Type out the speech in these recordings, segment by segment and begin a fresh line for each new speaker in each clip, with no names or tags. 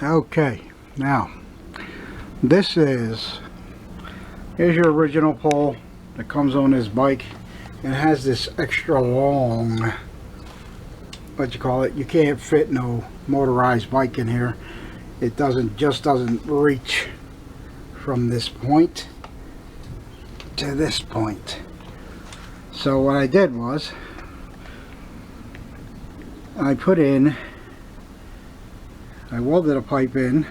Okay, now here's your original pole that comes on this bike. It has this extra long, what you call it, you can't fit no motorized bike in here. It just doesn't reach from this point to this point. So what I did was I welded a pipe in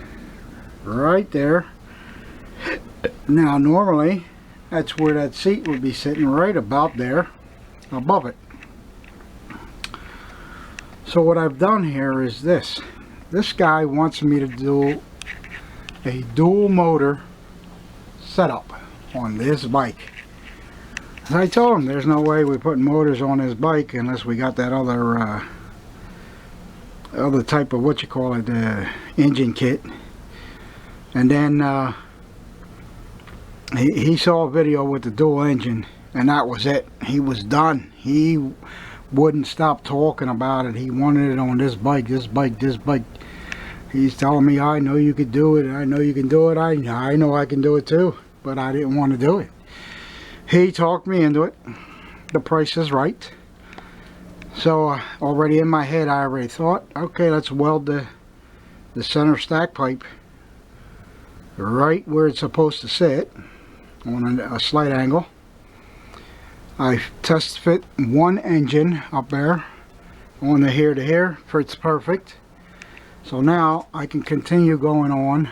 right there. Now normally that's where that seat would be sitting, right about there above it. So what I've done here is this guy wants me to do a dual motor setup on this bike. And I told him there's no way we're putting motors on this bike unless we got that other type of, what you call it, engine kit. And then he saw a video with the dual engine, and that was it. He was done. He wouldn't stop talking about it. He wanted it on this bike. He's telling me, I know you could do it. I know you can do it. I know I can do it too, but I didn't want to do it. He talked me into it. The price is right. So already in my head, I already thought, okay, let's weld the center stack pipe right where it's supposed to sit on a slight angle. I test fit one engine up there on the here to here, it's perfect. So now I can continue going on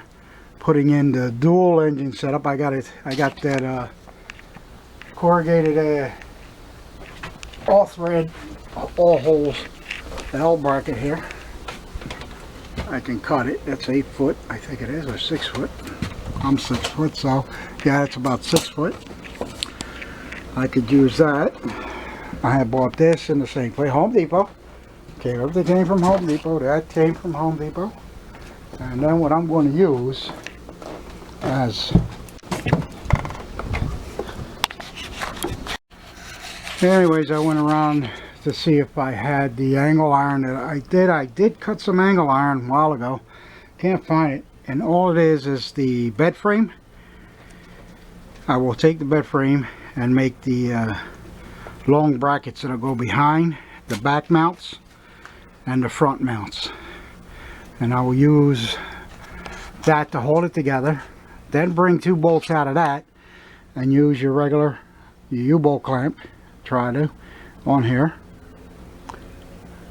putting in the dual engine setup. I got that corrugated all thread, all holes, the L bracket here. I can cut it. That's 8 foot, I think it is, or 6 foot. I'm 6 foot, so yeah, it's about 6 foot. I could use that. I had bought this in the same place, Home Depot. Okay, everything came from Home Depot. That came from Home Depot. And then what I'm going to use as, anyways, I went around to see if I had the angle iron that I did cut some angle iron a while ago. Can't find it. And all it is the bed frame. I will take the bed frame and make the long brackets that'll go behind the back mounts and the front mounts, and I will use that to hold it together. Then bring 2 bolts out of that and use your regular U-bolt clamp, try to, on here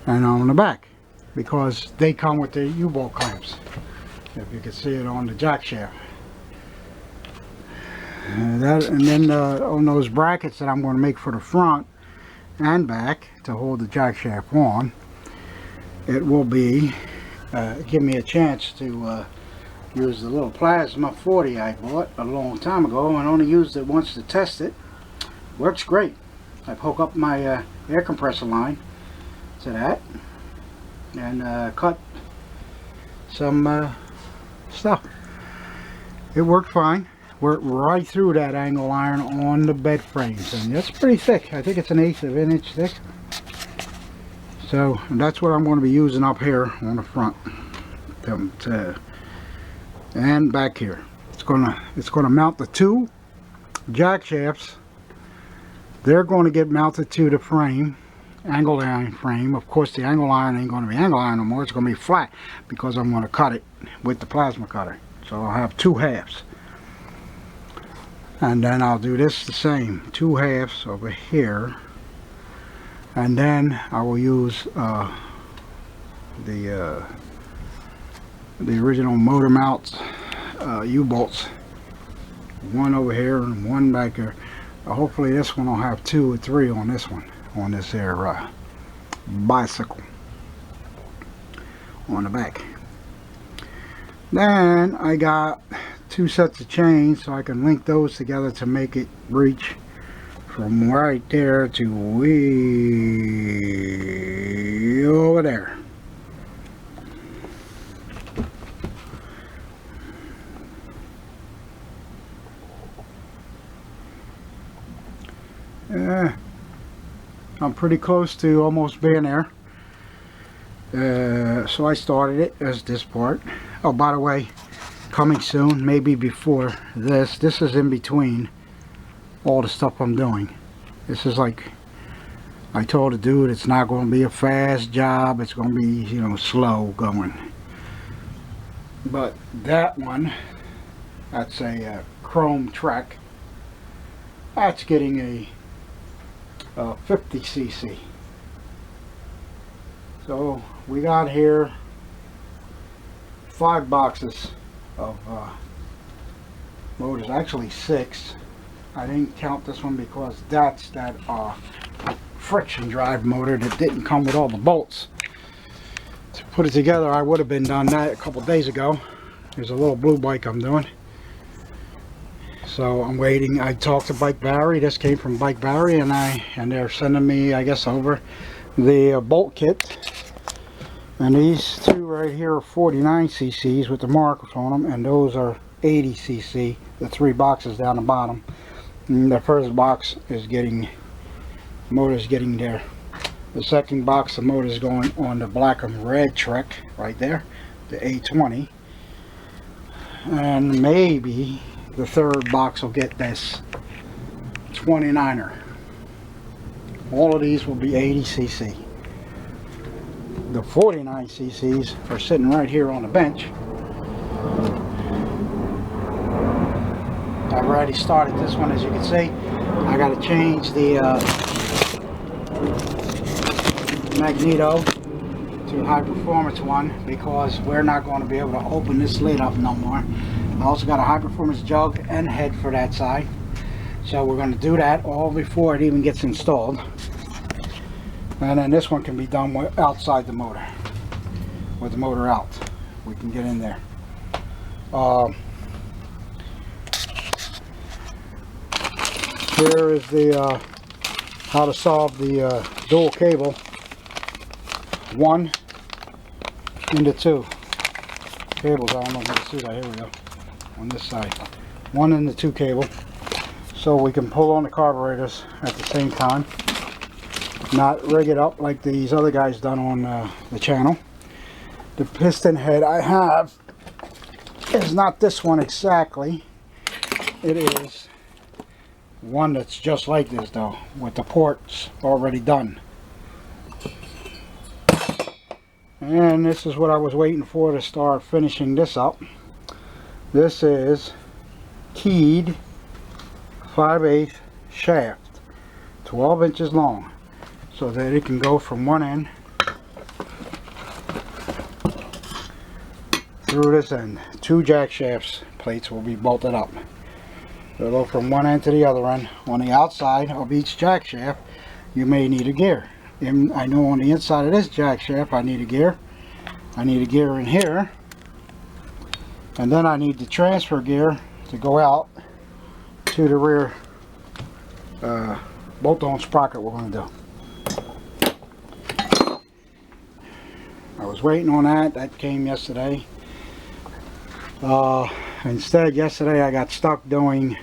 and on the back, because they come with the U-bolt clamps, if you can see it on the jack shaft. And then on those brackets that I'm going to make for the front and back to hold the jack shaft on, it will be give me a chance to use the little plasma 40 I bought a long time ago and only used it once to test it. Works great. I've hooked up my air compressor line to that and cut some stuff. It worked fine. Worked right through that angle iron on the bed frames, and it's pretty thick. I think it's an 1/8 of an inch thick. So that's what I'm going to be using up here on the front and back here. It's gonna mount the 2 jack shafts. They're going to get mounted to the frame, angle iron frame. Of course, the angle iron ain't going to be angle iron no more. It's going to be flat because I'm going to cut it with the plasma cutter. So I'll have 2 halves. And then I'll do this the same, 2 halves over here, and then I will use the original motor mounts, U-bolts, 1 over here and 1 back here. Hopefully this one will have 2 or 3 on this one, on this here bicycle on the back. Then I got 2 sets of chains, so I can link those together to make it reach from right there to way over there. I'm pretty close to almost being there. So I started it as this part. Oh, by the way, coming soon, maybe before this. This is in between all the stuff I'm doing. This is like, I told the dude, it's not going to be a fast job. It's going to be, you know, slow going. But that one, that's a chrome Trek. That's getting a 50cc. So we got here 5 boxes of motors, actually 6. I didn't count this one because that's that friction drive motor that didn't come with all the bolts. To put it together, I would have been done that a couple days ago. There's a little blue bike I'm doing. So I'm waiting. I talked to Bike Barry. This came from Bike Barry, and they're sending me, I guess, over the bolt kit. And these two right here are 49 cc's with the markers on them, and those are 80 cc. The 3 boxes down the bottom. And the first box is getting, motor's getting there. The second box, the motor's going on the black and red Trek right there, the A20. And maybe the third box will get this 29er. All of these will be 80 cc. The 49 cc's are sitting right here on the bench. I've already started this one, as you can see. I got to change the magneto to high performance one because we're not going to be able to open this lid up no more. I also got a high performance jug and head for that side, so we're going to do that all before it even gets installed. And then this one can be done outside the motor, with the motor out. We can get in there. Here is the how to solve the dual cable. 1 into 2 cables. I don't know if you can see that. Here we go. On this side, 1 into 2 cable, so we can pull on the carburetors at the same time, not rig it up like these other guys done on the channel. The piston head I have is not this one exactly. It is one that's just like this though, with the ports already done. And this is what I was waiting for to start finishing this up. This is keyed 5/8 shaft, 12 inches long, so that it can go from one end through this end. 2 jack shafts plates will be bolted up. They'll go from one end to the other end. On the outside of each jack shaft, you may need a gear. And I know on the inside of this jack shaft, I need a gear. I need a gear in here. And then I need the transfer gear to go out to the rear bolt-on sprocket we're going to do. I was waiting on that. That came yesterday. Instead, yesterday I got stuck doing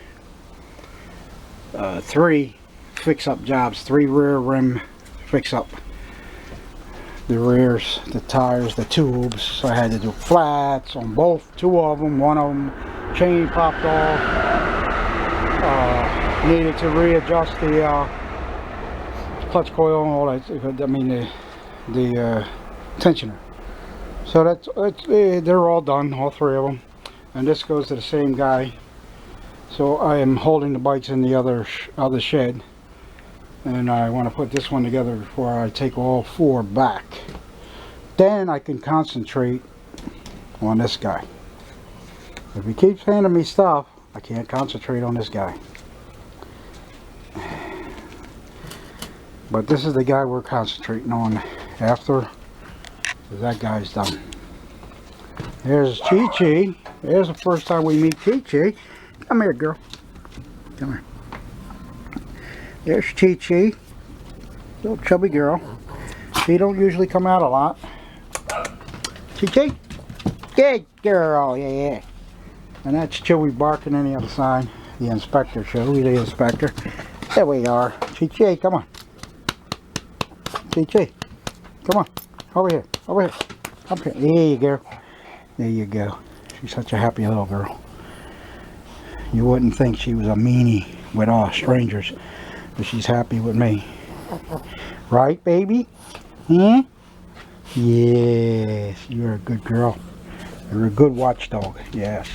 3 fix-up jobs. 3 rear rim fix-up. The rears, the tires, the tubes. So I had to do flats on both, 2 of them. 1 of them chain popped off. Needed to readjust the clutch coil and all that. I mean the tensioner. So that's they're all done, all 3 of them. And this goes to the same guy. So I am holding the bikes in the other shed. And I want to put this one together before I take all 4 back. Then I can concentrate on this guy. If he keeps handing me stuff, I can't concentrate on this guy. But this is the guy we're concentrating on after that guy's done. There's Chi Chi. There's the first time we meet Chi Chi. Come here, girl. Come here. There's Chi Chi, little chubby girl. She don't usually come out a lot. Chi Chi, good girl, yeah. And that's Chewy barking on the other side. The inspector, Chewy, the inspector. There we are. Chi Chi, come on. Chi Chi, come on. Over here, over here. Up here. There you go. There you go. She's such a happy little girl. You wouldn't think she was a meanie with all strangers, but she's happy with me. Right, baby? Hmm? Yes, you're a good girl. You're a good watchdog. Yes.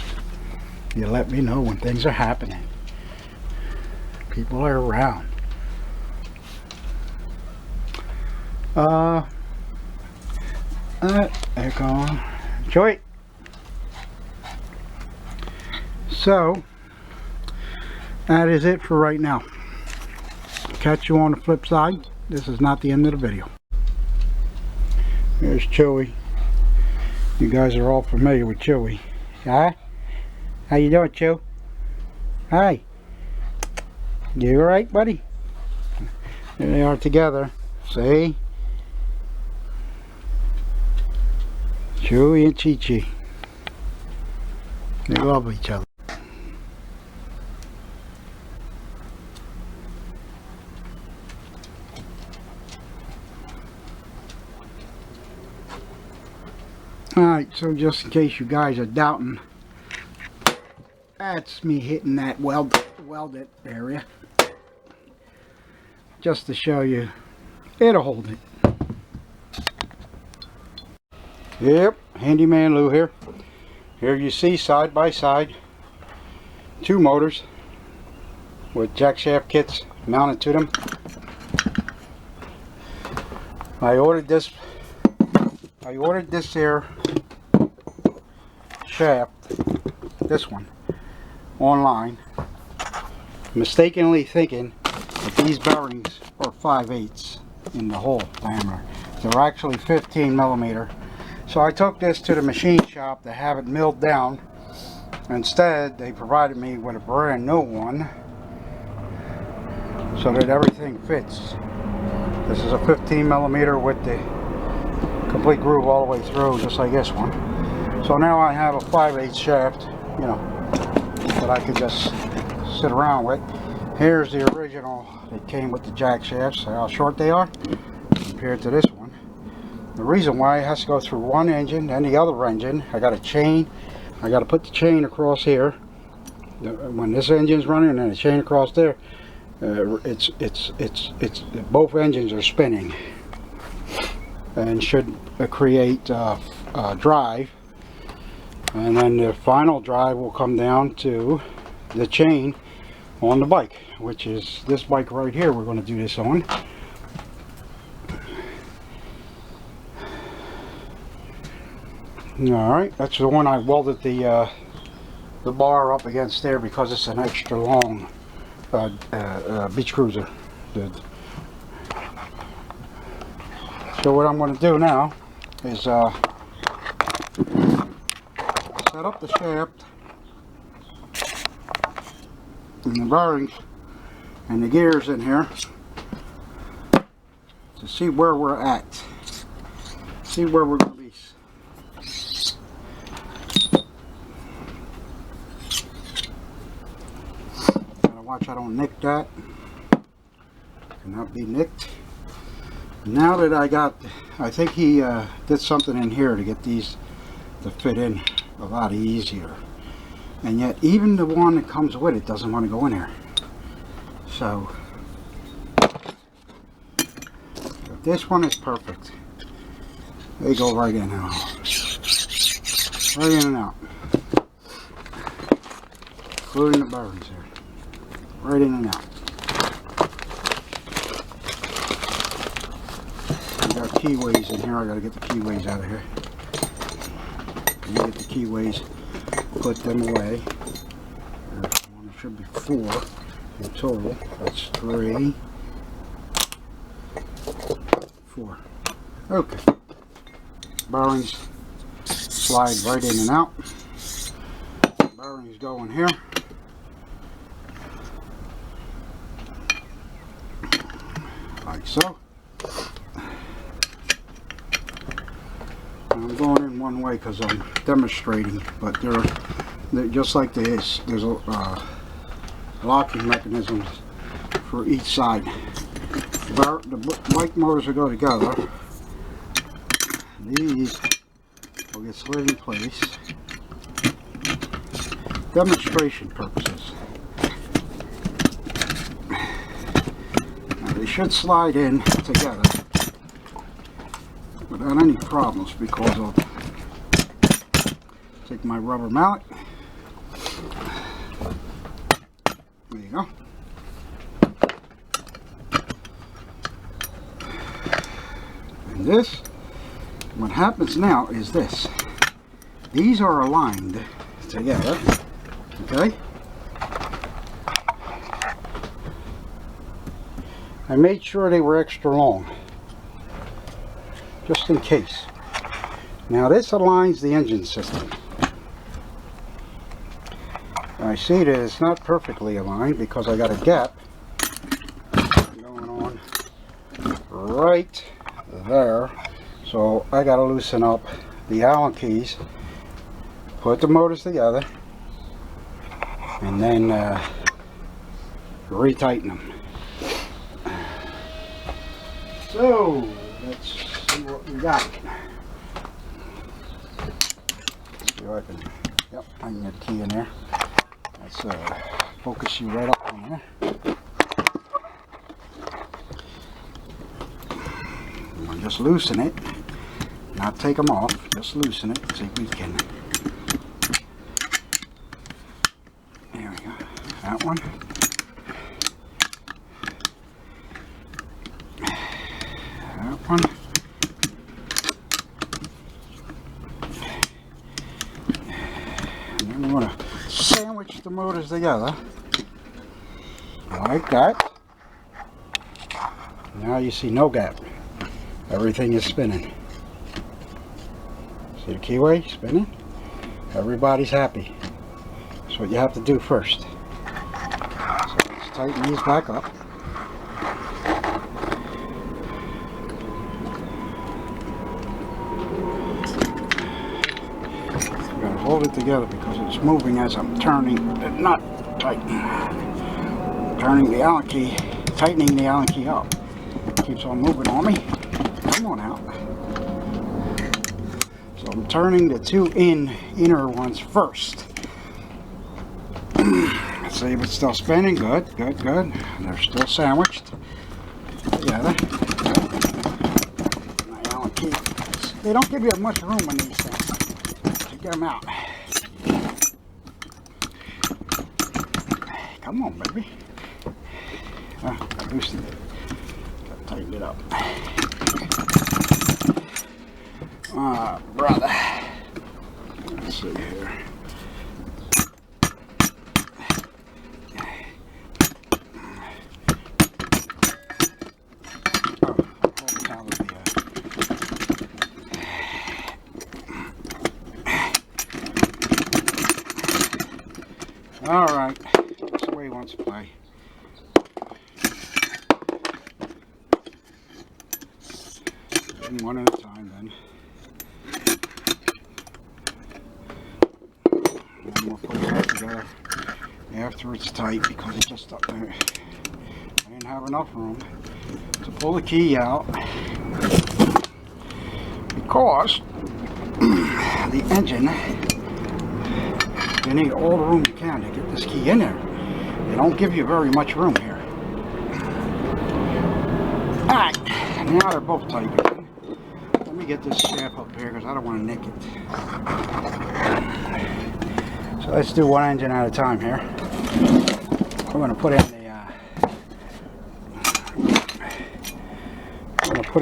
You let me know when things are happening. People are around. They're gone. Joy. So, that is it for right now. Catch you on the flip side. This is not the end of the video. There's Chewy. You guys are all familiar with Chewy. Huh? How you doing, Chew? Hi. You alright, buddy? There they are together. See? Chewy and Chi-Chi. They love each other. Alright, so just in case you guys are doubting, that's me hitting that welded area. Just to show you, it'll hold it. Yep, Handyman Lou here. Here you see side by side 2 motors with jack shaft kits mounted to them. I ordered this here shaft, this one, online, mistakenly thinking that these bearings are 5/8 in the hole diameter. They're actually 15 millimeter. So I took this to the machine shop to have it milled down. Instead, they provided me with a brand new one so that everything fits. This is a 15 millimeter with the complete groove all the way through, just like this one. So now I have a 5/8 shaft, you know, that I could just sit around with. Here's the original that came with the jack shafts, how short they are compared to this one. The reason why it has to go through one engine, then the other engine. I got a chain. I got to put the chain across here when this engine's running, and then the chain across there. Both engines are spinning and should create drive, and then the final drive will come down to the chain on the bike, which is this bike right here. We're going to do this on. Alright, that's the one I welded the bar up against there because it's an extra long beach cruiser. So what I'm going to do now is set up the shaft and the bearings and the gears in here to see where we're at. See where we're going to be. Watch I don't nick that. Cannot be nicked. Now that I think he did something in here to get these to fit in a lot easier. And yet even the one that comes with it doesn't want to go in here. So this one is perfect. They go right in and out. Right in and out. Including the bearings here. Right in and out. I got keyways in here. I gotta get the keyways out of here. You get the keyways, put them away. There's one, it should be 4 in total. That's 3, 4. Okay. Bearings slide right in and out. Bearings go in here. Like so. I'm going in one way because I'm demonstrating, but they're just like this. There's a locking mechanisms for each side. The bike motors will go together. These will get slid in place. Demonstration purposes. Now they should slide in together without any problems, because I'll take my rubber mallet. There you go. And this, what happens now is this. These are aligned together, okay? I made sure they were extra long, just in case. Now this aligns the engine system. I see that it's not perfectly aligned because I got a gap going on right there. So I got to loosen up the Allen keys, put the motors together, and then retighten them. So let's see what we got. Let's see if I can. Yep, I can get a key in there. Let's focus you right up on there. We'll just loosen it, not take them off, just loosen it, see if we can. There we go, that one. That one. And then we're going to sandwich the motors together like that. Now you see no gap. Everything is spinning. See the keyway spinning? Everybody's happy. That's what you have to do first. So let's tighten these back up. I'm going to hold it together because it's moving as I'm turning the nut. Turning the Allen key, tightening the Allen key up. It keeps on moving on me. Come on out. So I'm turning the two inner ones first. Let's see if it's still spinning. Good, good, good. And they're still sandwiched together. My Allen key. They don't give you much room on these things to get them out. Come on, baby. Loosen it. Gotta tighten it up. Brother. Let's see here. Alright, that's the way he wants to play. One at a time then. And then we'll put it back together after it's tight because it's just up there. I didn't have enough room to pull the key out because the engine, you need all the room you can to get this key in there. They don't give you very much room here. Alright, now they're both tight again. Let me get this shaft up here because I don't want to nick it. So let's do one engine at a time here. I'm going to put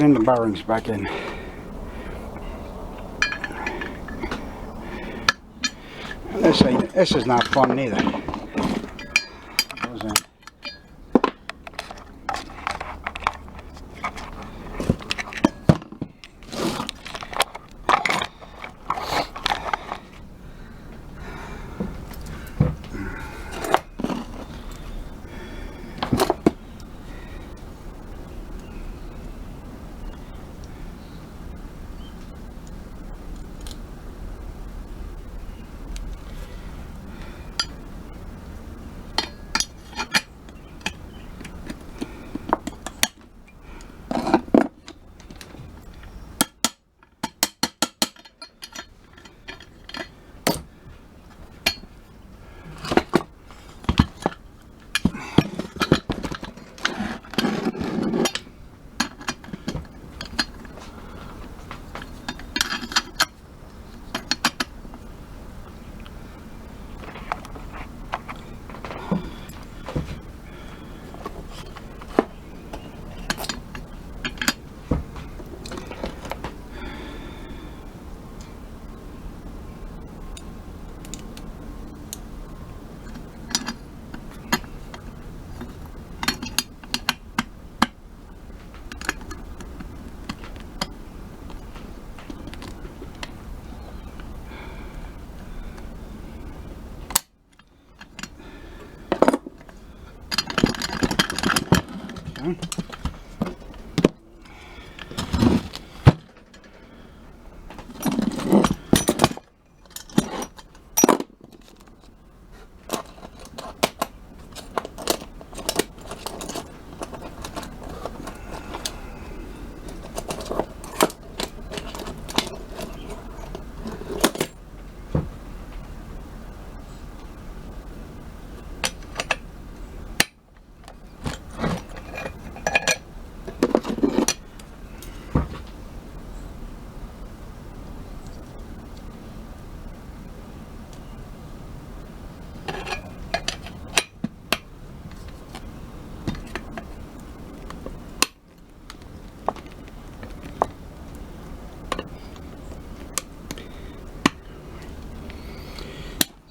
in the bearings back in. And this is not fun neither. Goes in.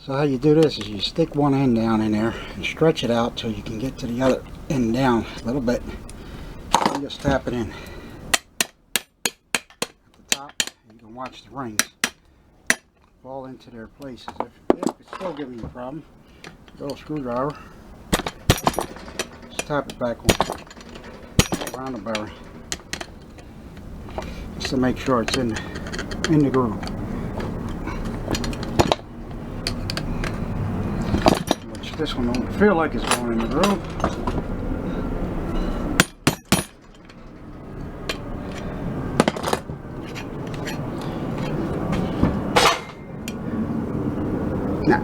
So how you do this is you stick one end down in there and stretch it out till you can get to the other end down a little bit. And just tap it in at the top. You can watch the rings fall into their places. If it's still giving you a problem, little screwdriver, just tap it back on around the bearing, just to make sure it's in the groove. Which this one don't feel like it's going in the groove. Nah,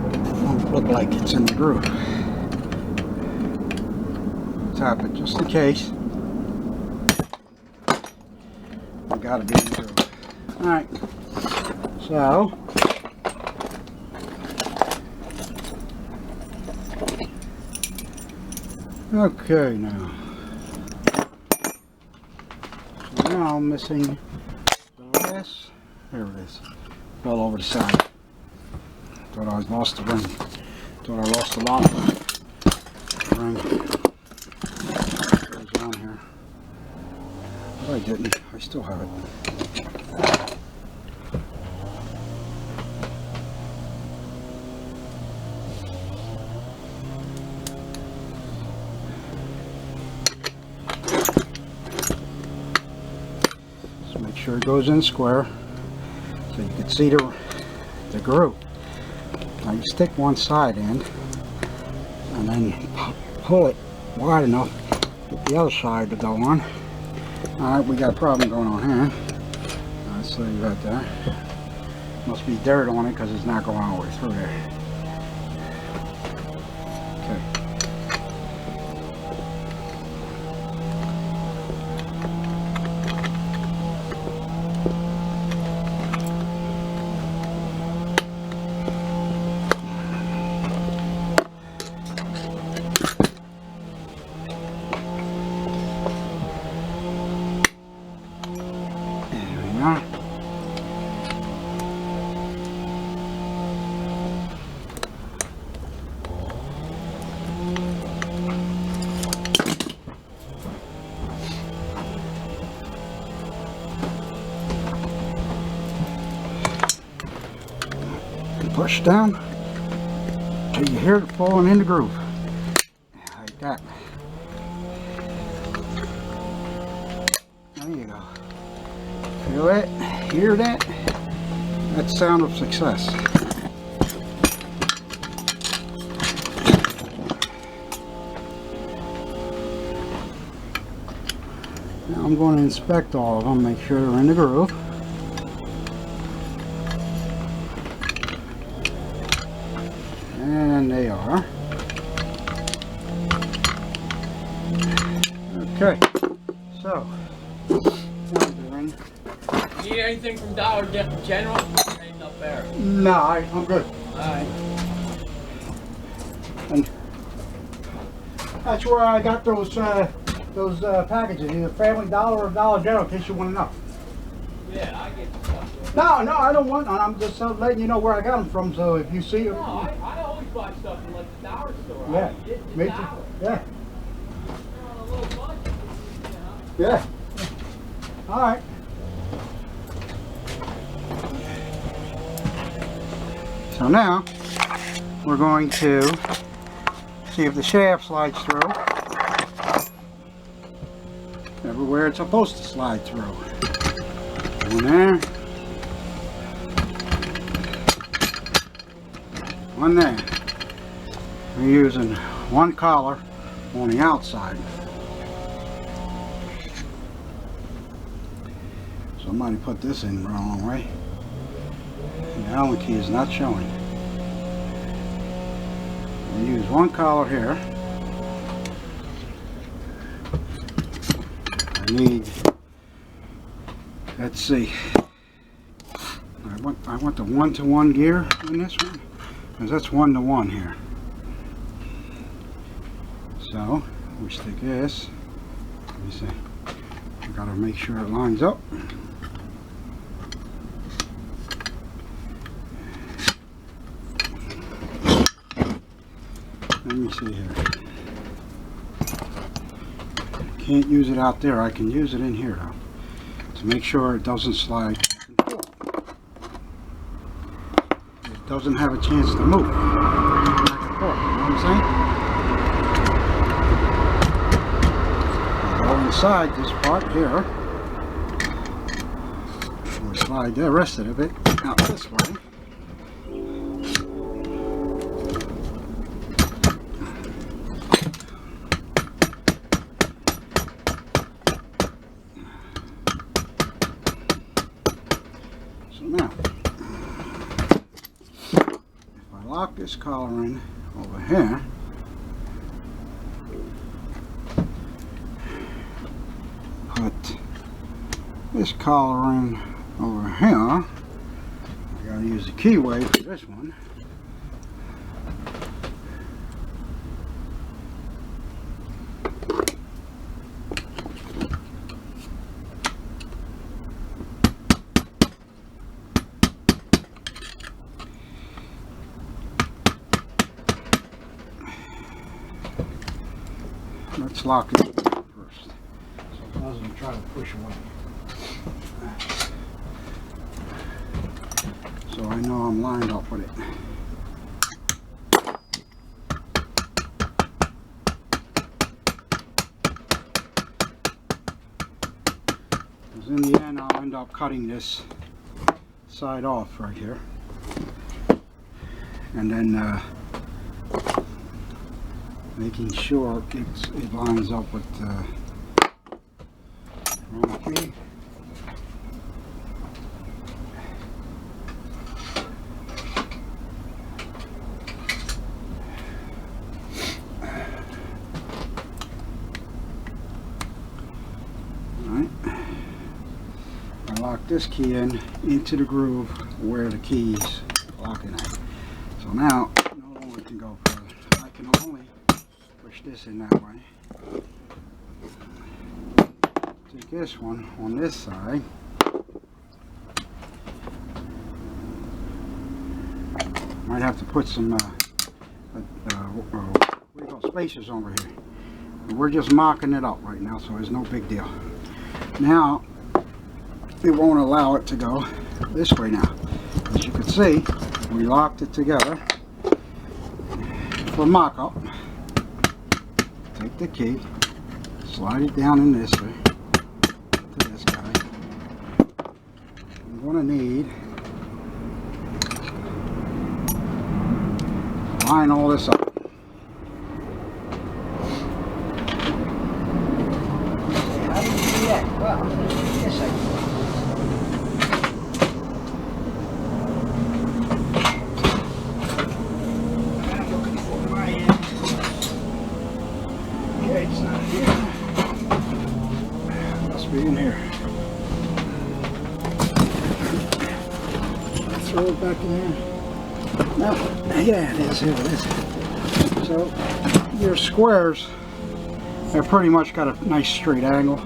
look like it's in the groove. Tap it just in case. You gotta be in the groove. Alright, so okay, now I'm missing the last. There it is. Fell over the side. Thought I lost the ring. Thought I lost the lock. Ring. Goes on here. But I didn't. I still have it. Just make sure it goes in square so you can see the groove. Now you stick one side in and then pull it wide enough to get the other side to go on. Alright, we got a problem going on here. Let's leave that there. Must be dirt on it because it's not going all the way through there. Okay. Push down till you hear it falling in the groove. Like that. There you go. Feel it? Hear that? That's the sound of success. Now I'm going to inspect all of them, make sure they're in the groove. And they are. Okay, so
need anything from Dollar General? Ain't up there.
No, I'm good.
Alright.
And that's where I got those packages, either Family Dollar or Dollar General, in case you want to know.
Yeah, I get the stuff.
No, I don't want none. I'm just letting you know where I got them from, so if you see them.
No, I always buy stuff from like the dollar store.
Yeah, me too. Yeah.
On a little budget, you know.
Yeah. All right. So now we're going to see if the shaft slides through everywhere it's supposed to slide through. One there. One there. We're using one collar on the outside. Somebody put this in the wrong way. The Allen key is not showing. We use one collar here. I need, let's see, I want the 1-to-1 gear on this one, because that's 1-to-1 here. So we stick this. Let me see. I gotta make sure it lines up. Let me see here. Can't use it out there. I can use it in here though, to make sure it doesn't slide. It doesn't have a chance to move back and forth. You know what I'm saying? I'll go inside this part here. We'll slide the rest of it out this way. Now, if I lock this collar in over here, put this collar in over here, I gotta use the keyway for this one. Let's lock it first, so it doesn't try to push away. So I know I'm lined up with it. Because in the end I'll end up cutting this side off right here. And then making sure it lines up with the wrong key. Alright. I lock this key into the groove where the key's locking at. So now no longer can go further. I can only push this in that way. Take this one on this side. Might have to put some spacers over here. We're just mocking it up right now, so it's no big deal. Now it won't allow it to go this way now. As you can see, we locked it together for mock-up. Take the key, slide it down in this way to this guy. I'm going to need to line all this up.
How did you do that? Well, yes, I I'm looking for my okay, it's not here.
Must be in here. Throw it back in there. No, yeah, it is. Here it is. So your squares have pretty much got a nice straight angle.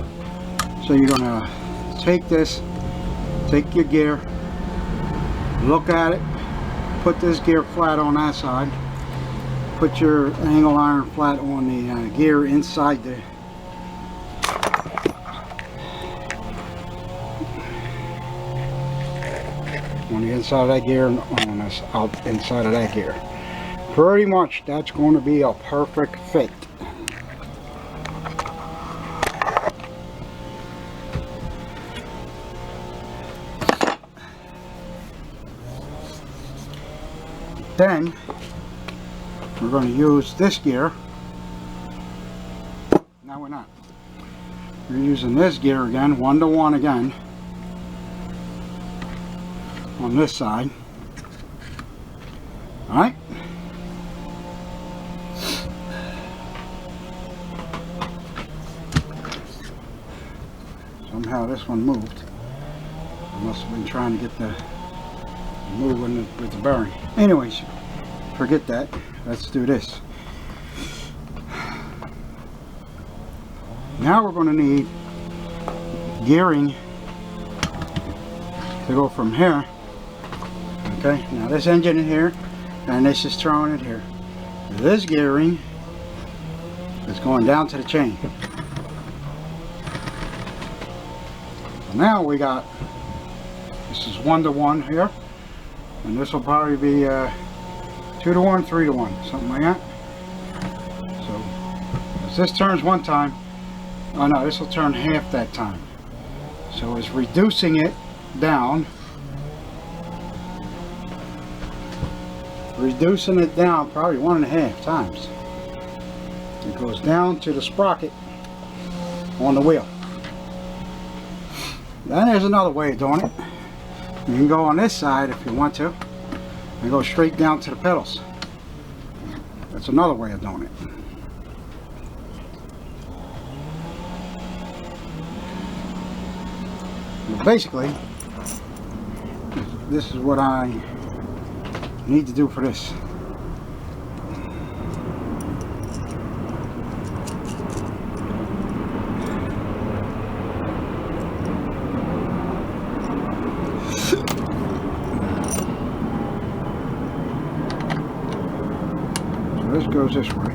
So you're gonna take this, take your gear, look at it, put this gear flat on that side, put your angle iron flat on the gear inside the inside of that gear and on this out inside of that gear. Pretty much that's going to be a perfect fit. Then we're going to use this gear. No, we're not. We're using this gear again, 1-to-1 again, on this side. Alright. Somehow this one moved. I must have been trying to get the moving with the bearing. Anyways, forget that. Let's do this. Now we're going to need gearing to go from here. Okay, now this engine in here, and this is throwing it here. This gearing is going down to the chain. So now we got, this is 1 to 1 here, and this will probably be 2 to 1, 3 to 1, something like that. So as this turns one time, oh no, this will turn half that time. So it's reducing it down. Reducing it down probably 1.5 times. It goes down to the sprocket on the wheel. Then there's another way of doing it. You can go on this side if you want to, and go straight down to the pedals. That's another way of doing it. But basically, this is what I need to do for this. So this goes this way.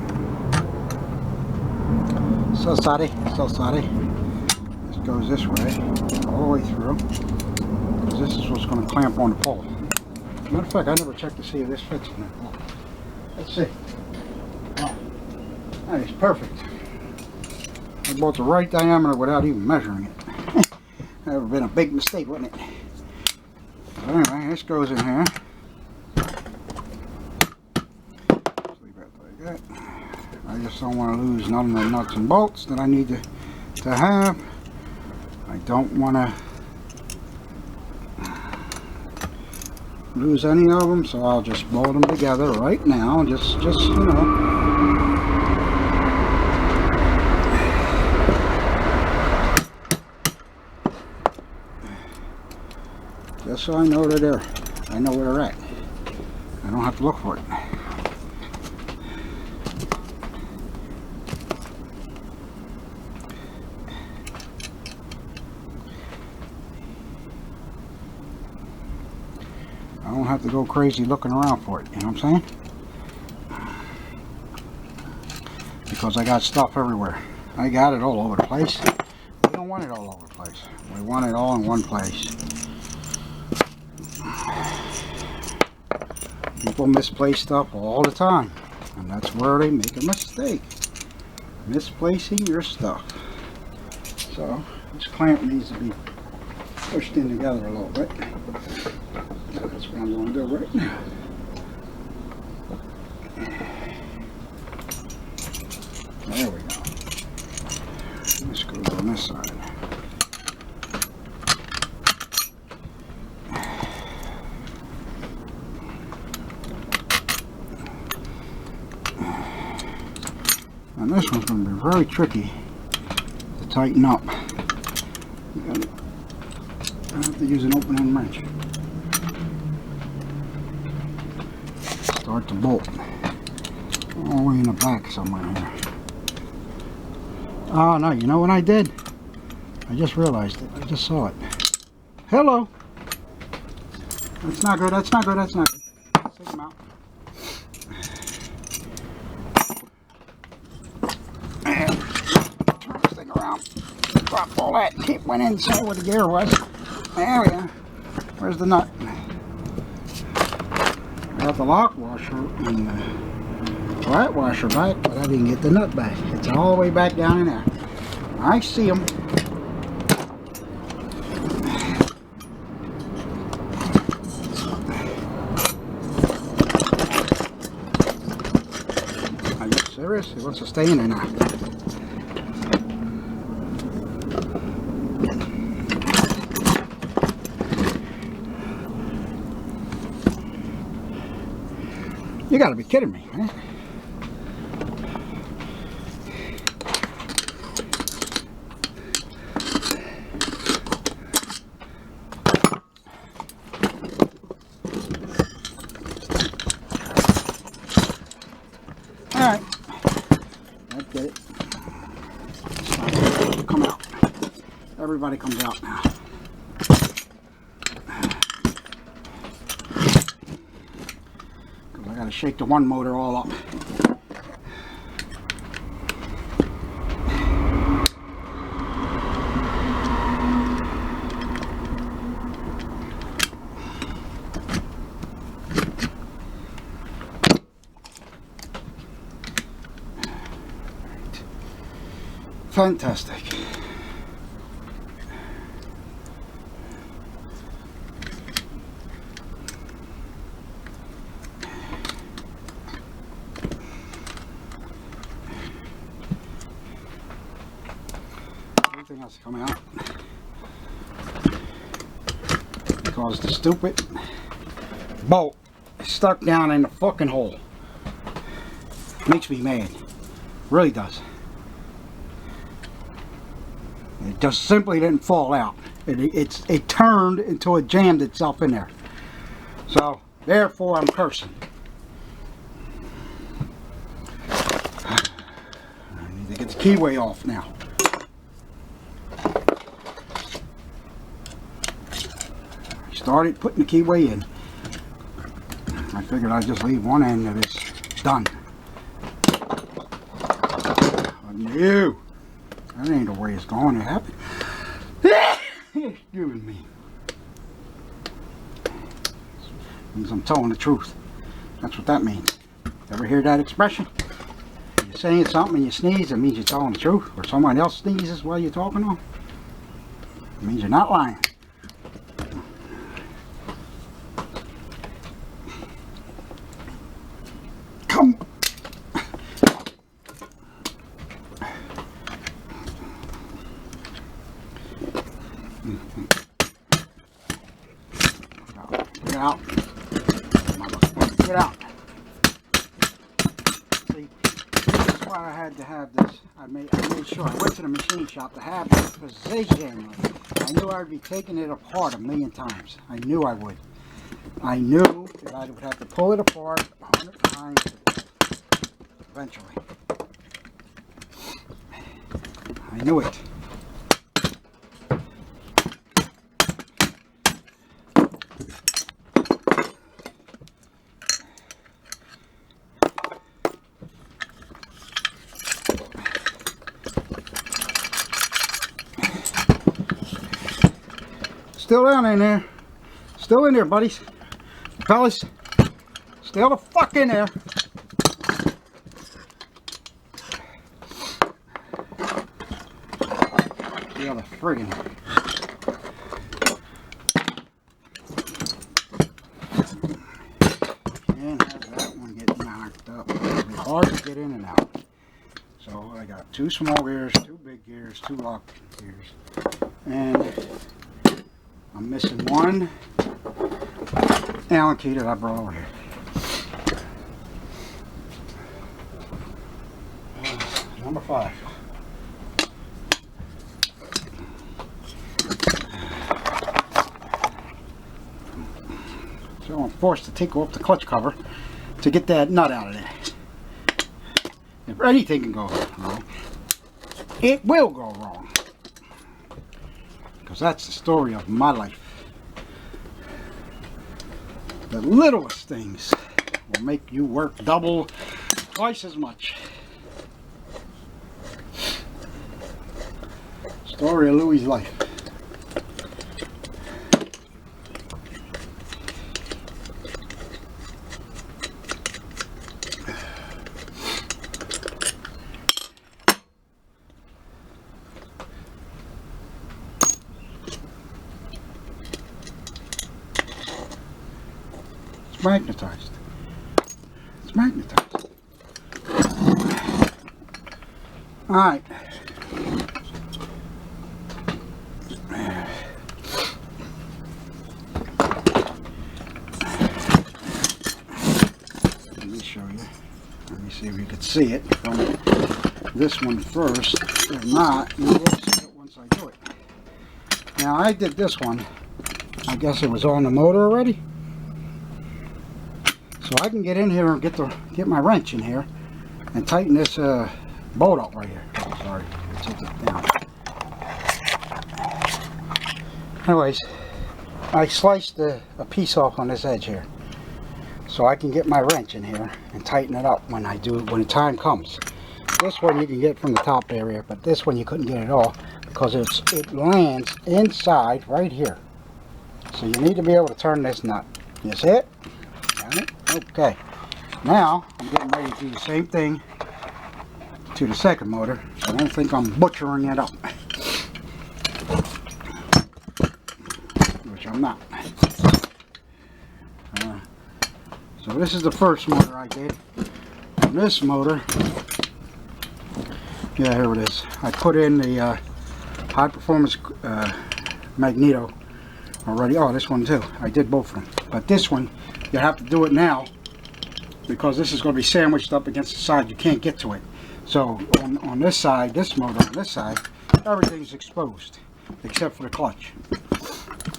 So sorry, so sorry. This goes this way, all the way through. Because this is what's going to clamp on the pole. Matter of fact, I never checked to see if this fits in that pole. Let's see. Wow, that is perfect. I bought the right diameter without even measuring it. That would have been a big mistake, wouldn't it? But anyway, this goes in here. Just leave that like that. I just don't want to lose none of the nuts and bolts that I need to have. I don't want to lose any of them, so I'll just bolt them together right now. Just you know. Just so I know they're there. I know where they're at. I don't have to look for it. I don't have to go crazy looking around for it, you know what I'm saying? Because I got stuff everywhere. I got it all over the place. We don't want it all over the place. We want it all in one place. People misplace stuff all the time, and that's where they make a mistake. Misplacing your stuff. So this clamp needs to be pushed in together a little bit. That's what I'm going to do right now. There we go. This goes on this side. And this one's going to be very tricky to tighten up. I have to use an open end wrench. Start to bolt all the way in the back somewhere here. Oh no, you know what I did? I just realized it. I just saw it. Hello. That's not good. That's not good. That's not good. Let's take them out. And turn this thing around. Drop all that. It went inside where the gear was. There we are. Where's the nut? Got the lock washer and the flat washer back, but I didn't get the nut back. It's all the way back down in there. I see them. Are you serious? It wants to stay in there now. You gotta be kidding me, man. Alright. Let's get it. Come out. Everybody comes out now. I gotta shake the one motor all up. Fantastic. Everything has to come out because the stupid bolt is stuck down in the fucking hole. Makes me mad. Really does. It just simply didn't fall out. It turned until it jammed itself in there. So therefore I'm cursing. I need to get the keyway off now. I started putting the keyway in. I figured I'd just leave one end of this done. No, that ain't the way it's going to happen. Excuse me. Means I'm telling the truth. That's what that means. Ever hear that expression? You're saying something and you sneeze, it means you're telling the truth. Or someone else sneezes while you're talking on. It means you're not lying. Come. Get out. Get out. See, this is why I had to have this. I made sure I went to the machine shop to have this position. I knew I would be taking it apart a million times. I knew I would. I knew that I would have to pull it apart 100 times eventually. I knew it. Still down in there. Still in there, buddies. Fellas. Still the fuck in there. The other friggin'. And have that one get knocked up. It'll be hard to get in and out. So I got 2 small gears, 2 big gears, 2 lock gears. And I'm missing 1 Allen key that I brought over here. Number 5. So I'm forced to take off the clutch cover to get that nut out of there. If anything can go wrong, it will go wrong. Because that's the story of my life. The littlest things will make you work double, twice as much. Story of Louie's life. Magnetized. It's magnetized. Alright. Let me show you. Let me see if you can see it from this one first. If not, you will see it once I do it. Now I did this one. I guess it was on the motor already. So I can get in here and get my wrench in here and tighten this bolt up right here. Oh, sorry, take it down. Anyways, I sliced a piece off on this edge here, so I can get my wrench in here and tighten it up when the time comes. This one you can get from the top area, but this one you couldn't get at all because it lands inside right here. So you need to be able to turn this nut. You see it? Got it? Okay. Now I'm getting ready to do the same thing to the second motor, so I don't think I'm butchering it up. Which I'm not. So this is the first motor I did. And this motor, yeah, here it is. I put in the high performance magneto already. Oh, this one too. I did both of them. But this one, you have to do it now because this is going to be sandwiched up against the side. You can't get to it. So on this side, this motor on this side, everything's exposed except for the clutch.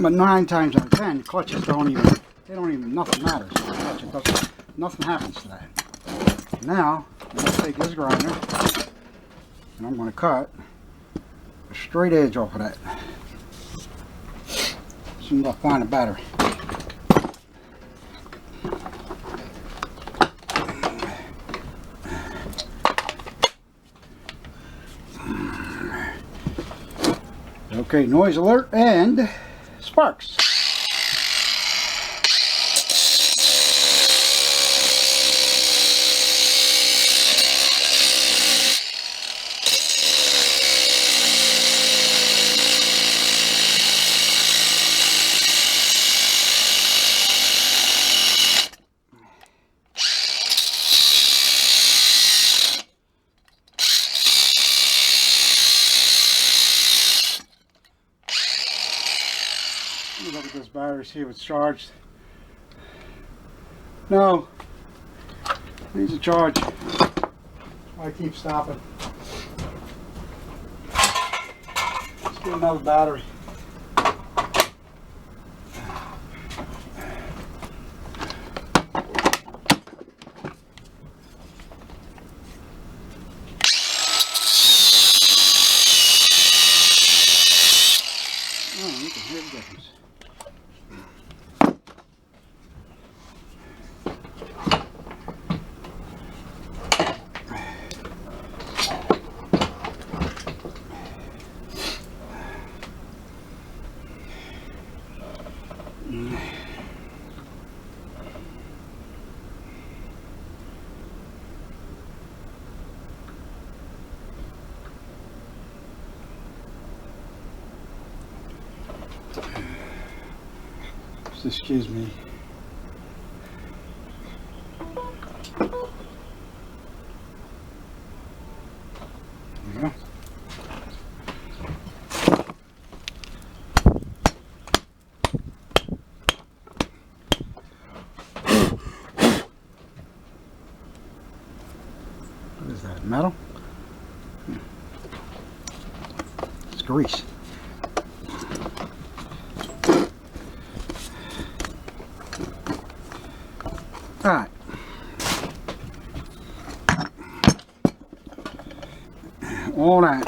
But 9 times out of 10, the clutches don't even, nothing matters. The clutch, it doesn't, nothing happens to that. Now, I'm going to take this grinder and I'm going to cut a straight edge off of that. As soon as I find a battery. Okay, noise alert and sparks. Look at this battery, see if it's charged. No, needs a charge. I keep stopping. Let's get another battery. Oh, you can hear the difference. Excuse me. There you go. What is that, metal? It's grease. Alright. All that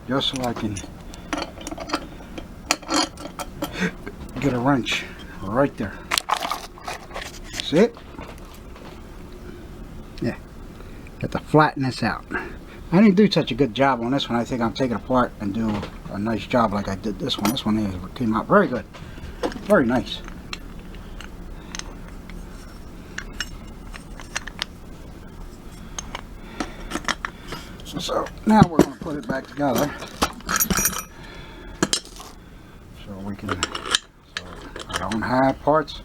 just so I can get a wrench right there. See it? Yeah. Got to flatten this out. I didn't do such a good job on this one. I think I'm taking it apart and do a nice job like I did this one. This one came out very good. Very nice. So now we're going to put it back together so we can, so I don't have parts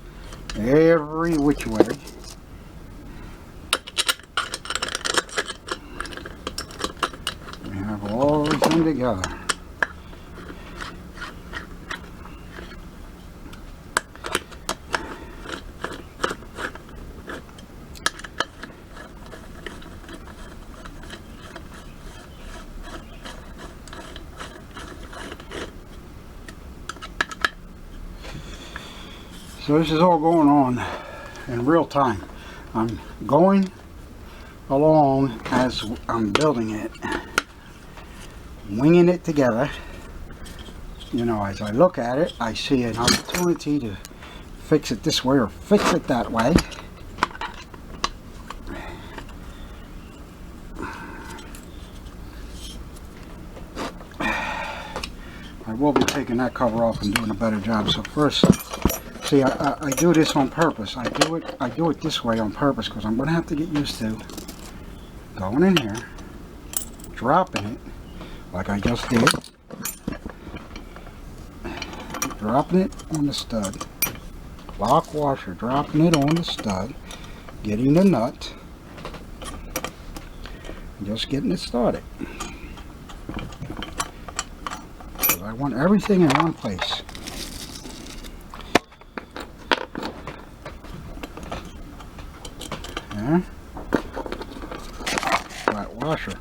every which way. We have all everything together. So this is all going on in real time. I'm going along as I'm building it, winging it together. You know, as I look at it, I see an opportunity to fix it this way or fix it that way. I will be taking that cover off and doing a better job. So first, see, I do this on purpose. I do it this way on purpose because I'm going to have to get used to going in here dropping it like I just did. Dropping it on the stud. Lock washer, dropping it on the stud. Getting the nut. Just getting it started. Because I want everything in one place. Yeah. Flat washer.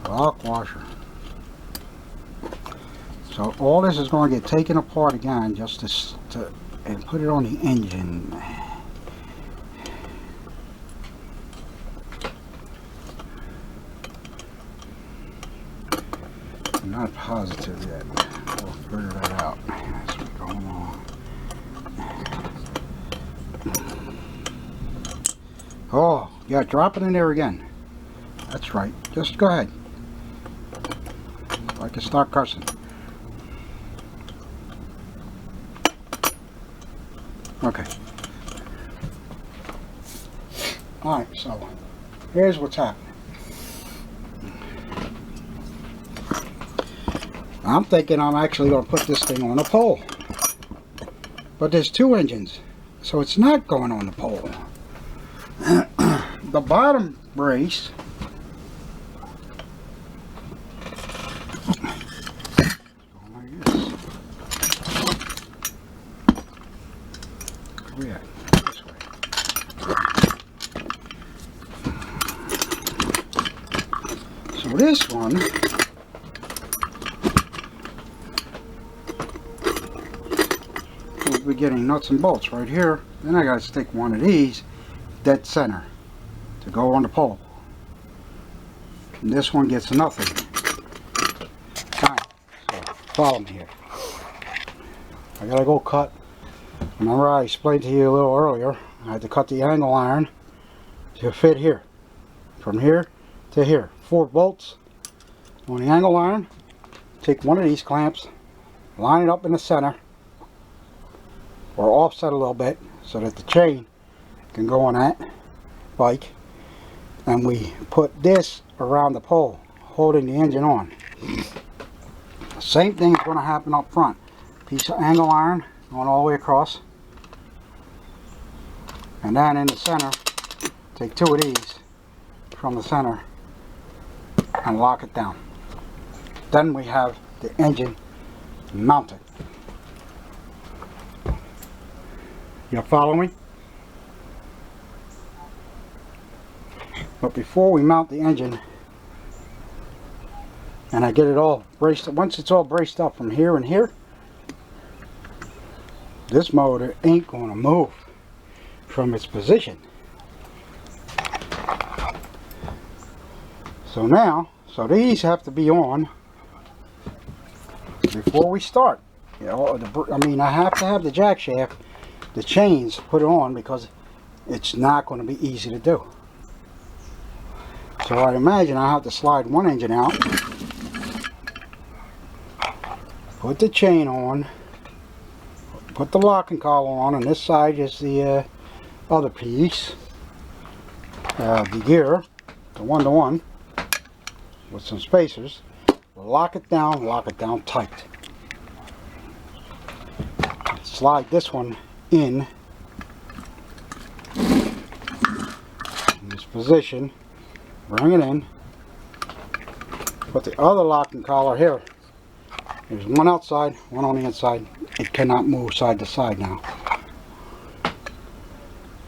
Lock washer. So all this is going to get taken apart again just to and put it on the engine. I'm not positive yet. We'll figure that out as we go along. Oh, yeah, drop it in there again. That's right. Just go ahead. I can start cussing. Okay. Alright, so here's what's happening. I'm thinking I'm actually going to put this thing on a pole. But there's two engines, so it's not going on the pole. The bottom brace this one will be getting nuts and bolts right here. Then I got to stick one of these dead center to go on the pole. And this one gets nothing. Alright, so follow me here. I gotta go cut. Remember I explained to you a little earlier, I had to cut the angle iron to fit here. From here to here. 4 bolts on the angle iron. Take one of these clamps, line it up in the center, or offset a little bit so that the chain can go on that bike, and we put this around the pole holding the engine on. The same thing is going to happen up front. Piece of angle iron going all the way across, and then in the center take 2 of these from the center and lock it down. Then we have the engine mounted. You follow me? But before we mount the engine and I get it all braced up, once it's all braced up from here and here, this motor ain't going to move from its position. So now, so these have to be on before we start. You know, I have to have the jack shaft, the chains put on, because it's not going to be easy to do. So I imagine I have to slide one engine out, put the chain on, put the locking collar on this side is the other piece, the gear, the one-to-one, with some spacers. Lock it down tight. Slide this one in this position, bring it in, put the other locking collar here. There's one outside, one on the inside. It cannot move side to side now.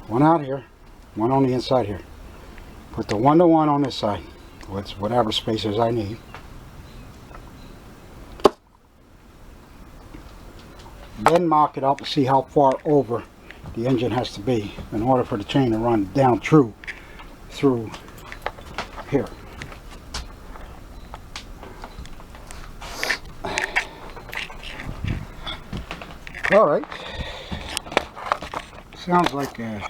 One out here, one on the inside here. Put the one-to-one on this side with whatever spacers I need. Then mock it up and see how far over the engine has to be in order for the chain to run down through here. Alright, sounds like a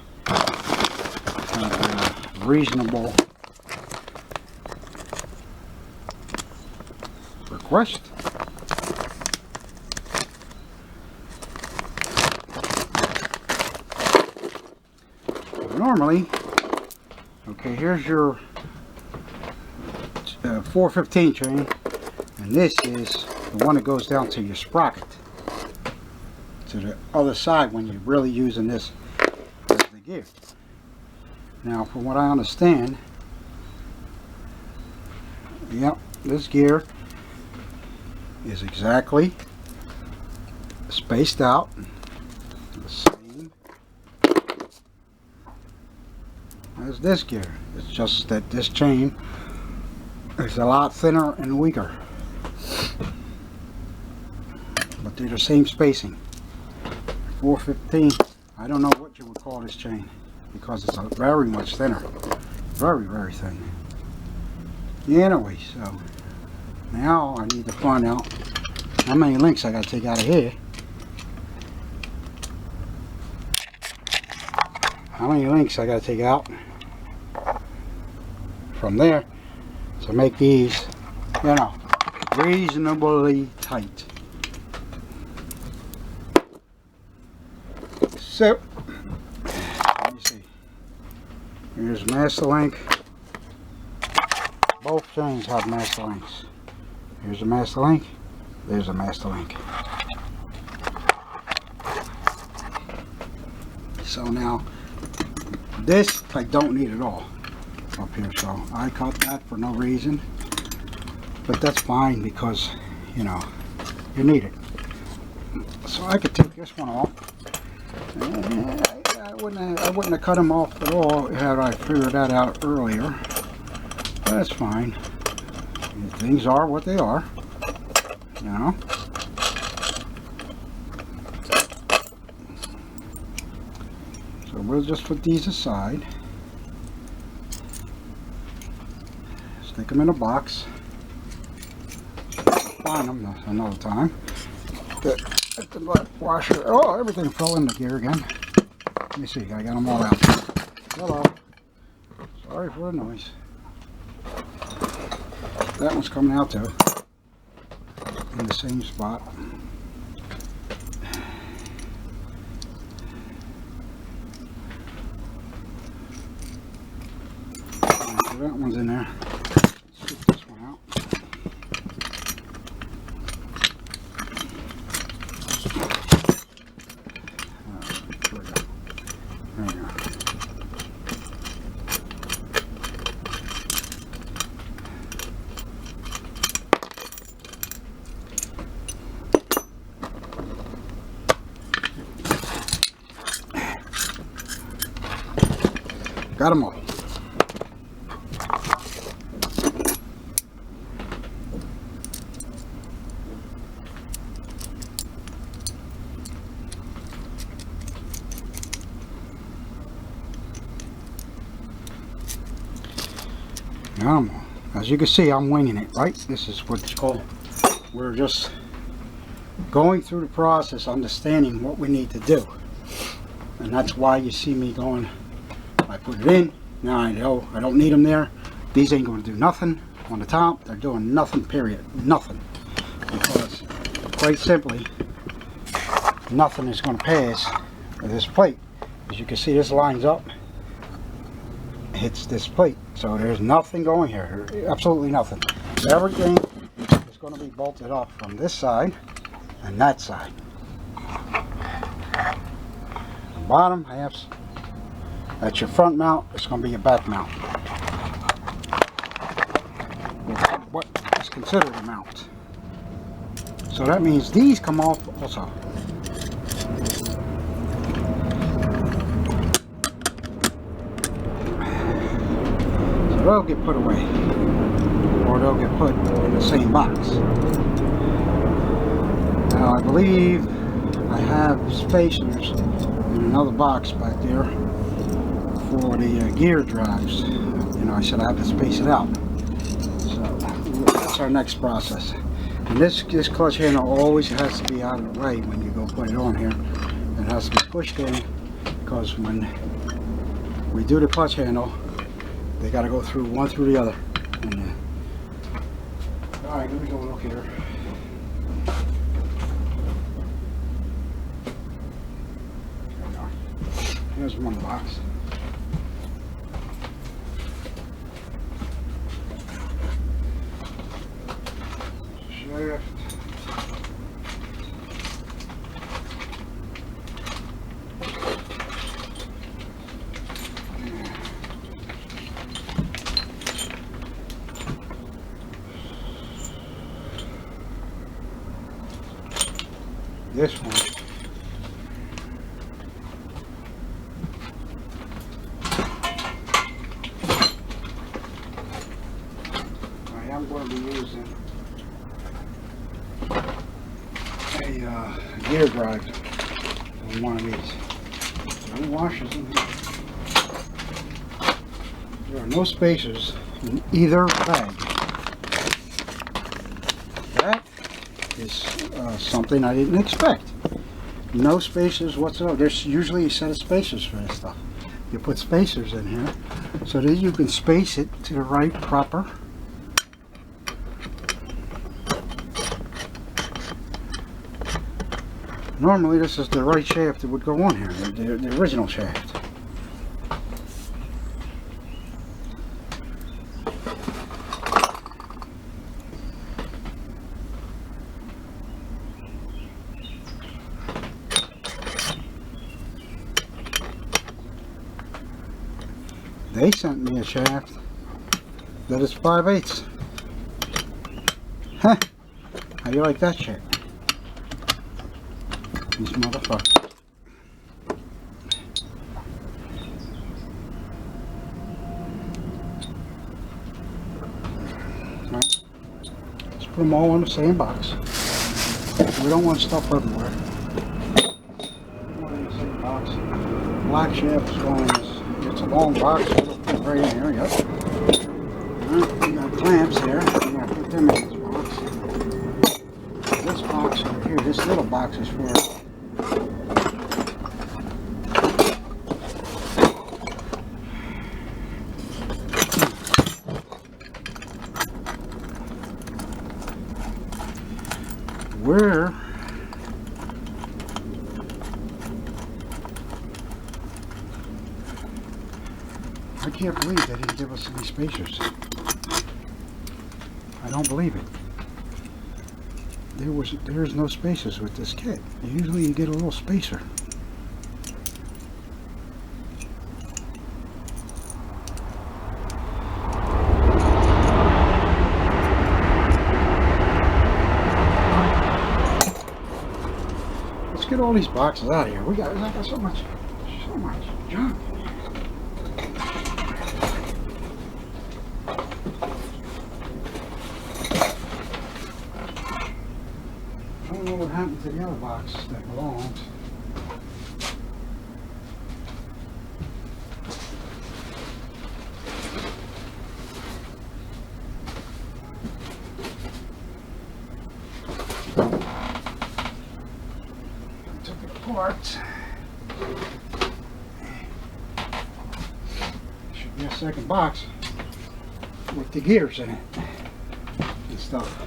reasonable request. Normally, okay, here's your the 415 chain, and this is the one that goes down to your sprocket, to the other side when you're really using this as the gear. Now, from what I understand, yep, this gear is exactly spaced out the same as this gear. It's just that this chain is a lot thinner and weaker, but they're the same spacing. 415, I don't know what you would call this chain because it's very much thinner, very thin. Anyway, so now I need to find out how many links I got to take out of here. How many links I got to take out from there to make these, you know, reasonably tight. So, let me see. Here's master link. Both chains have master links. Here's a master link. There's a master link. So now, this I don't need at all up here, so I cut that for no reason, but that's fine because, you know, you need it. So I could take this one off. I wouldn't have cut them off at all had I figured that out earlier. That's fine. Things are what they are, you know. So we'll just put these aside. Stick them in a box. Find them another time. At the washer. Oh, everything fell in the gear again. Let me see. I got them all out. Hello. Sorry for the noise. That one's coming out too. In the same spot. So that one's in there. Let's get this one out. There we go. There we go. Got them all. Now, as you can see, I'm winging it, right? This is what it's called. We're just going through the process, understanding what we need to do. And that's why you see me going, I put it in, now I know I don't need them there. These ain't going to do nothing on the top. They're doing nothing, period. Nothing. Because, quite simply, nothing is going to pass this plate. As you can see, this lines up, hits this plate. So there's nothing going here. Absolutely nothing. Everything is going to be bolted up from this side and that side. The bottom halves, that's your front mount. It's going to be your back mount. What is considered a mount. So that means these come off also. So they'll get put away, or they'll get put in the same box. Now I believe I have spacers in another box back there for the gear drives. You know, I said I have to space it out. So that's our next process. And this clutch handle always has to be out of the way when you go put it on here. It has to be pushed in, because when we do the clutch handle, they got to go through one through the other. And, all right, let me go look here. Here's one box. this one. I am going to be using a gear drive on one of these. No washers in here. There are no spacers in either bag. That is something I didn't expect. No spacers whatsoever. There's usually a set of spacers for this stuff. You put spacers in here so that you can space it to the right proper. Normally this is the right shaft that would go on here, the original shaft. They sent me a shaft that is 5/8. Huh? How do you like that shit? These motherfuckers. Right. Let's put them all in the same box. We don't want stuff everywhere. All in the same box. Black shaft is going in this. It's a long box, so it'll fit right in here, yep. Alright, we got clamps here. I'm going to put them in this box. This box over here, this little box is for where I can't believe they didn't give us any spacers. I don't believe it. There's no spacers with this kit. Usually you get a little spacer. Let's get all these boxes out of here. I got so much junk. I don't know what happened to the other box that belongs. I took it apart. Should be a second box with the gears in it and stuff.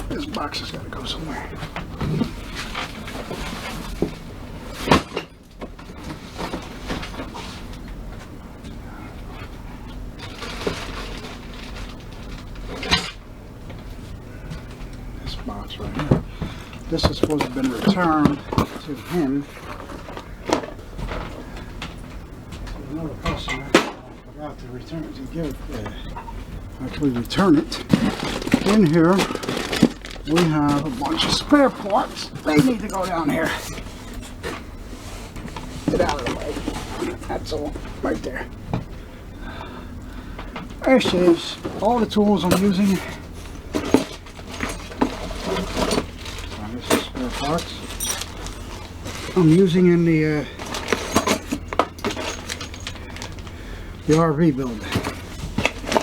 This box has got to go somewhere. This box right here. This is supposed to have been returned to him. Another customer. I forgot to return it, to give actually return it. In here we have a bunch of spare parts. They need to go down here. Get out of the way. That's all right there. There she is. All the tools I'm using. This is spare parts I'm using in the RV build.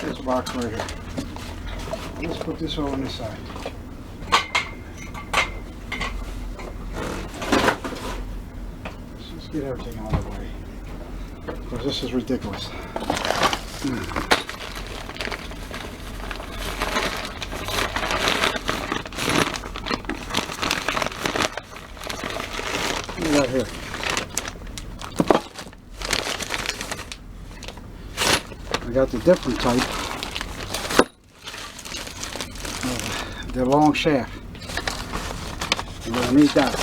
This box right here. Let's put this all on this side. Let's get everything out of the way, because this is ridiculous. Look at that here. I got the different type. The long shaft. You're going to need that.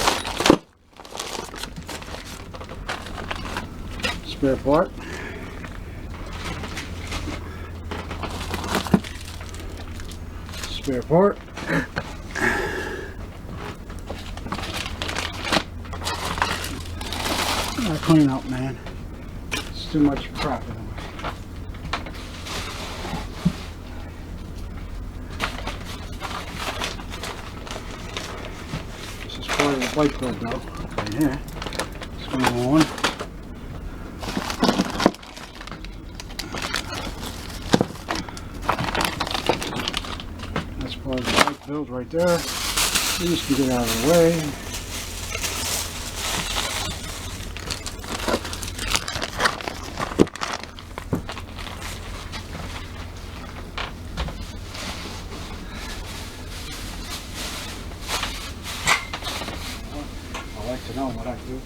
spare part. Spare part. Gotta clean up, man. It's too much crap in the way. This is part of the bike build though, right here. It's going on. That's part of the bike build right there. These can get out of the way. I like to know what I do.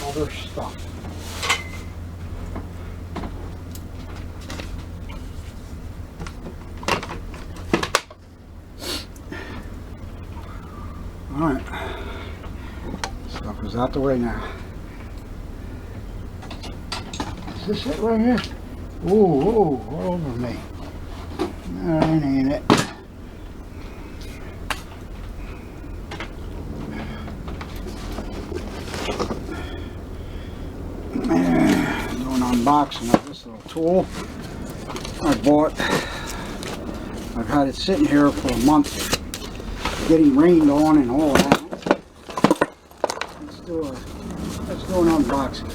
Other stuff. Alright. Stuff is out the way now. Is this it right here? Ooh, ooh, all over me. That ain't it. Doing unboxing of this little tool I bought. I've had it sitting here for a month, getting rained on and all that. Let's do an unboxing.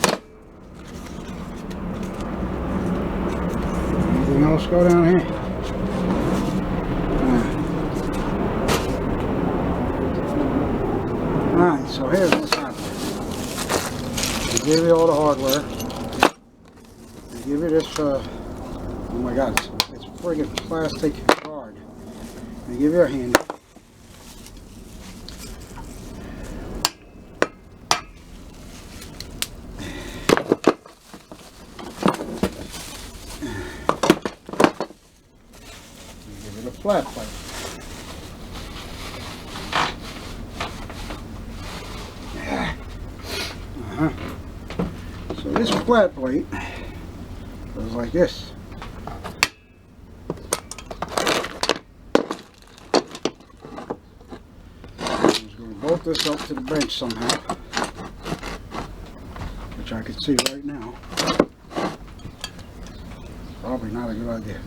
Anything else go down here? Alright, so here's what's happening. They give you all the hardware. They give you this, oh my god, it's friggin' plastic card. They give you a handy. They give you the flat plate. So this flat plate goes like this. I'm just going to bolt this up to the bench somehow, which I can see right now. Probably not a good idea.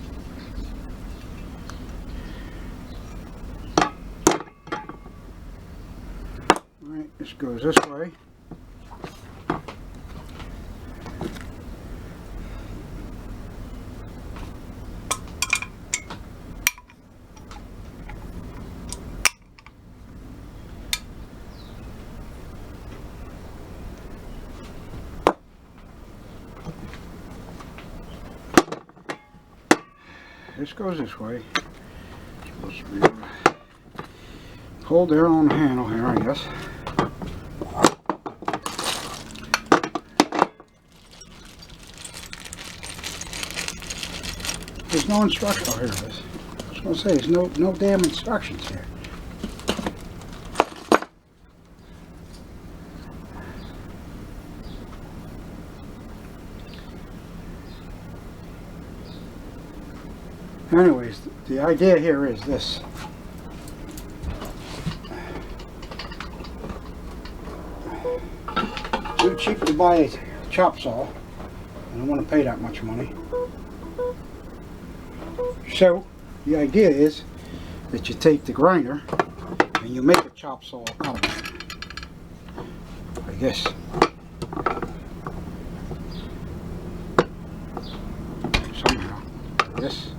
Alright, this goes this way. This goes this way. It's supposed to be pulled there on the handle here, I guess. There's no instruction. Oh, here it is. I was going to say, there's no damn instructions here. Anyways, the idea here is this. Too cheap to buy a chop saw. I don't want to pay that much money. So, the idea is that you take the grinder and you make a chop saw out of it. Like this. Somehow. Like this.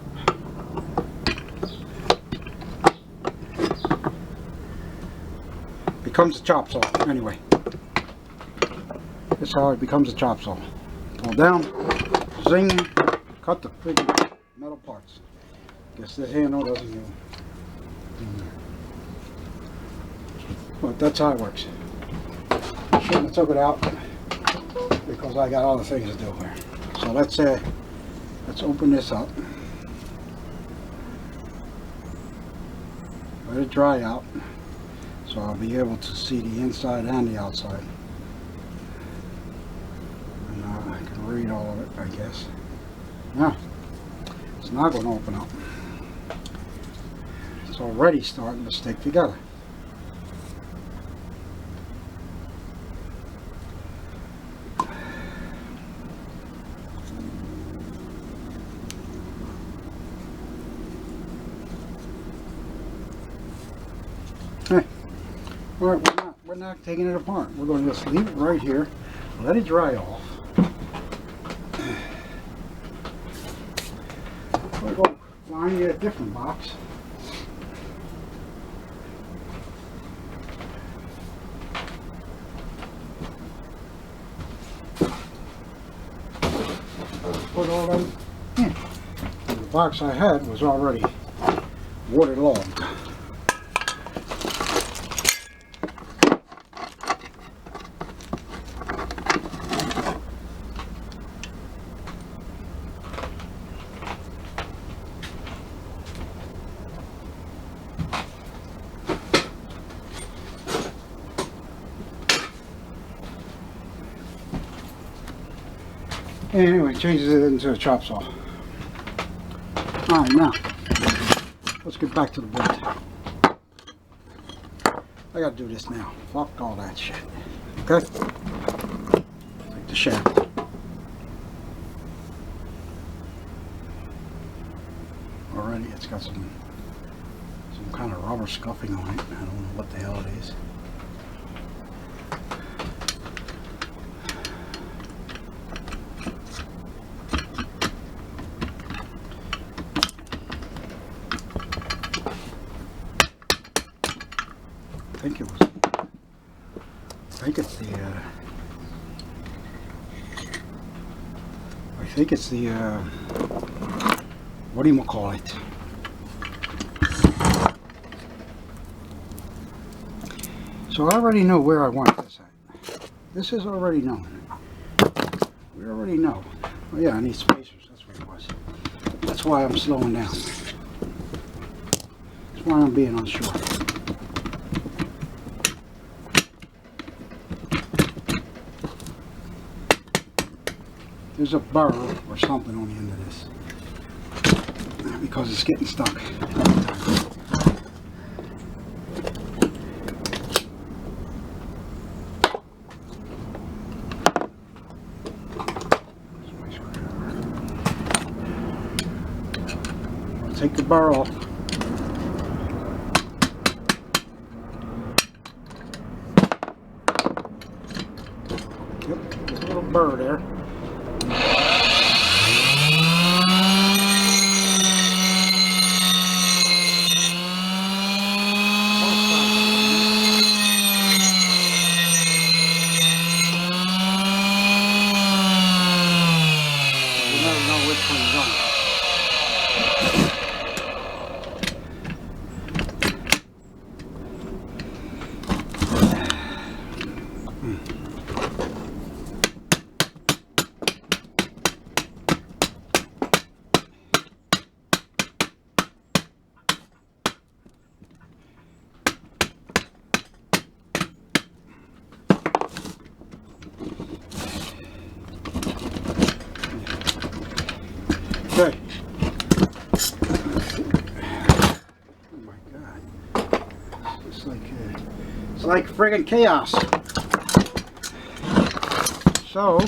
Becomes a chop saw anyway. This is how it becomes a chop saw. Pull down, zing, cut the freaking metal parts. Guess this handle doesn't go. But that's how it works. I shouldn't have took it out because I got other things to do here. So let's open this up. Let it dry out. So I'll be able to see the inside and the outside. read all of it, I guess. Now, it's not going to open up. It's already starting to stick together. Hey, all right, we're not taking it apart. We're going to just leave it right here, let it dry off. We're going to find you a different box. Put all them in. The box I had was already waterlogged. Anyway, changes it into a chop saw. Alright, now, let's get back to the board. I gotta do this now. Fuck all that shit. Okay? Take the shaft. Already it's got some kind of rubber scuffing on it. I don't know what the hell it is. I think it's the what do you call it? So I already know where I want this at. This is already known. We already know. Oh yeah, I need spacers. That's what it was. That's why I'm slowing down. That's why I'm being unsure. There's a burr or something on the end of this because it's getting stuck. I'll take the burr off. Yep, there's a little burr there. Okay. Oh my God. It's like friggin' chaos. So